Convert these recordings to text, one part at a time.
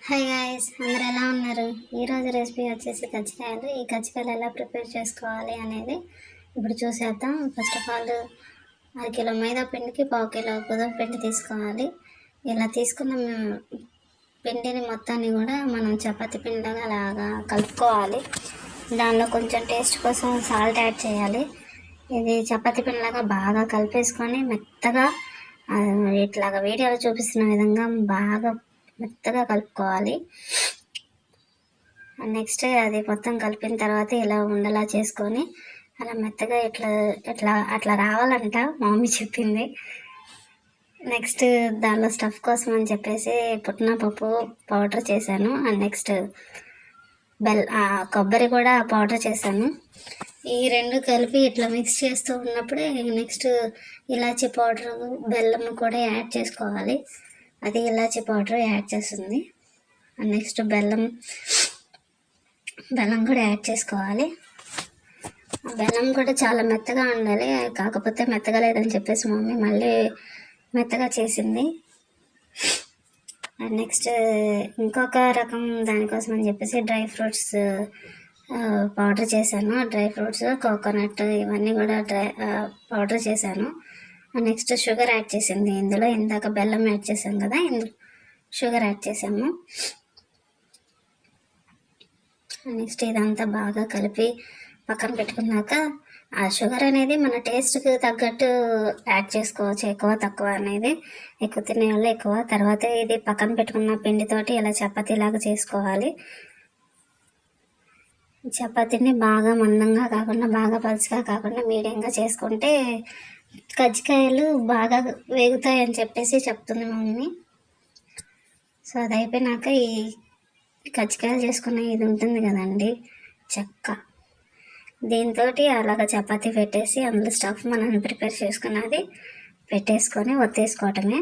Hi guys, అందరు ఎలా ఉన్నారు? ఈరోజు రెసిపీ వచ్చేసి కజ్జికాయలు. ఈ కజ్జికాయలు ఎలా ప్రిపేర్ చేసుకోవాలి అనేది ఇప్పుడు చూసేద్దాం. ఫస్ట్ ఆఫ్ ఆల్ 1 కిలో మైదా పిండికి 1/2 కిలో గోధుమ పిండి తీసుకోవాలి. ఇలా తీసుకున్న పిండిని మొత్తాన్ని కూడా మనం చపాతీ పిండిలాగా అలాగా కలుపుకోవాలి. దానిలో కొంచెం టేస్ట్ కోసం సాల్ట్ యాడ్ చేయాలి. ఇది చపాతీ పిండిలాగా బాగా కలిపేసుకొని మెత్తగా ఇట్లాగా వీడియోలో చూపిస్తున్న విధంగా బాగా మెత్తగా కలుపుకోవాలి. నెక్స్ట్ అది మొత్తం కలిపిన తర్వాత ఇలా ఉండలా చేసుకొని అలా మెత్తగా అట్లా రావాలంట మా మమ్మీ చెప్పింది. నెక్స్ట్ దానిలో స్టఫ్ కోసం అని చెప్పేసి పుట్నాపప్పు పౌడర్ చేశాను. అండ్ నెక్స్ట్ కొబ్బరి కూడా పౌడర్ చేశాను. ఈ రెండు కలిపి ఇట్లా మిక్స్ చేస్తూ ఉన్నప్పుడే నెక్స్ట్ ఇలాచీ పౌడర్, బెల్లం కూడా యాడ్ చేసుకోవాలి. అది ఇలాచీ పౌడర్ యాడ్ చేస్తుంది. నెక్స్ట్ బెల్లం కూడా యాడ్ చేసుకోవాలి. బెల్లం కూడా చాలా మెత్తగా ఉండాలి, కాకపోతే మెత్తగా లేదని చెప్పేసి మమ్మీ మళ్ళీ మెత్తగా చేసింది. నెక్స్ట్ ఇంకొక రకం దానికోసం అని చెప్పేసి డ్రై ఫ్రూట్స్ పౌడర్ చేశాను. డ్రై ఫ్రూట్స్, కోకోనట్ ఇవన్నీ కూడా పౌడర్ చేశాను. నెక్స్ట్ షుగర్ యాడ్ చేసింది. ఇందులో ఇందాక బెల్లం యాడ్ చేసాం కదా, ఇందులో షుగర్ యాడ్ చేసాము. నెక్స్ట్ ఇదంతా బాగా కలిపి పక్కన పెట్టుకున్నాక ఆ షుగర్ అనేది మన టేస్ట్కి తగ్గట్టు యాడ్ చేసుకోవచ్చు. ఎక్కువ తక్కువ అనేది, ఎక్కువ తినే వాళ్ళు ఎక్కువ. తర్వాత ఇది పక్కన పెట్టుకున్న పిండితోటి ఇలా చపాతీలాగా చేసుకోవాలి. చపాతీని బాగా మందంగా కాకుండా బాగా పలుచగా కాకుండా మీడియంగా చేసుకుంటే కజ్జికాయలు బాగా వేగుతాయని చెప్పేసి చెప్తుంది మమ్మీ. సో అది అయిపోయినాక ఈ కజ్జికాయలు చేసుకున్న ఇది ఉంటుంది కదండి చెక్క, దీంతో అలాగ చపాతీ పెట్టేసి అందులో స్టఫ్ మనం ప్రిపేర్ చేసుకున్నది పెట్టేసుకొని ఒత్తేసుకోవటమే.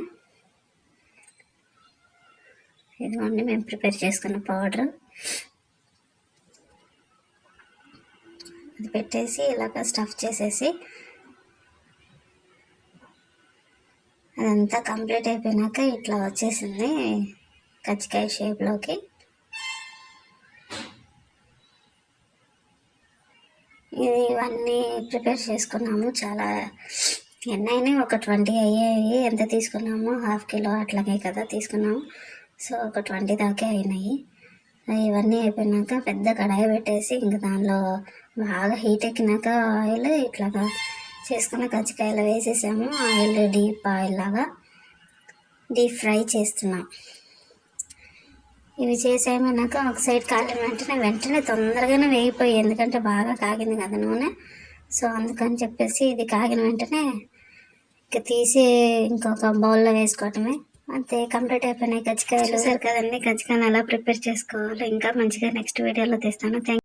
ఇదిగోండి మేము ప్రిపేర్ చేసుకున్న పౌడర్, అది పెట్టేసి ఇలాగ స్టఫ్ చేసేసి అదంతా కంప్లీట్ అయిపోయినాక ఇట్లా వచ్చేసింది కజ్జికాయ షేప్లోకి. ఇవన్నీ ప్రిపేర్ చేసుకున్నాము. చాలా ఎన్నైనా ఒక 20 అయ్యాయి. ఎంత తీసుకున్నాము? 1/2 కిలో అట్లాగే కదా తీసుకున్నాము. సో ఒక 20 దాకా అయినాయి. ఇవన్నీ అయిపోయినాక పెద్ద కడాయి పెట్టేసి ఇంక దానిలో బాగా హీట్ ఎక్కినాక ఆయిల్ ఇట్లాగా చేసుకున్న కజ్జికాయలు వేసేసాము. ఆయిల్ డీప్ ఆయిల్ లాగా డీప్ ఫ్రై చేస్తున్నాం. ఇవి చేసేయమన్నాక ఒక సైడ్ కాలిన వెంటనే తొందరగానే వేగిపోయి, ఎందుకంటే బాగా కాగింది కదా నూనె. సో అందుకని చెప్పేసి ఇది కాగిన వెంటనే ఇక తీసి ఇంకొక బౌల్లో వేసుకోవటమే. అంతే, కంప్లీట్ అయిపోయినాయి కజ్జికాయలు. చూసారు కదండి, కజ్జికాయలు ఎలా ప్రిపేర్ చేసుకోవాలో ఇంకా మంచిగా నెక్స్ట్ వీడియోలో తీస్తాను.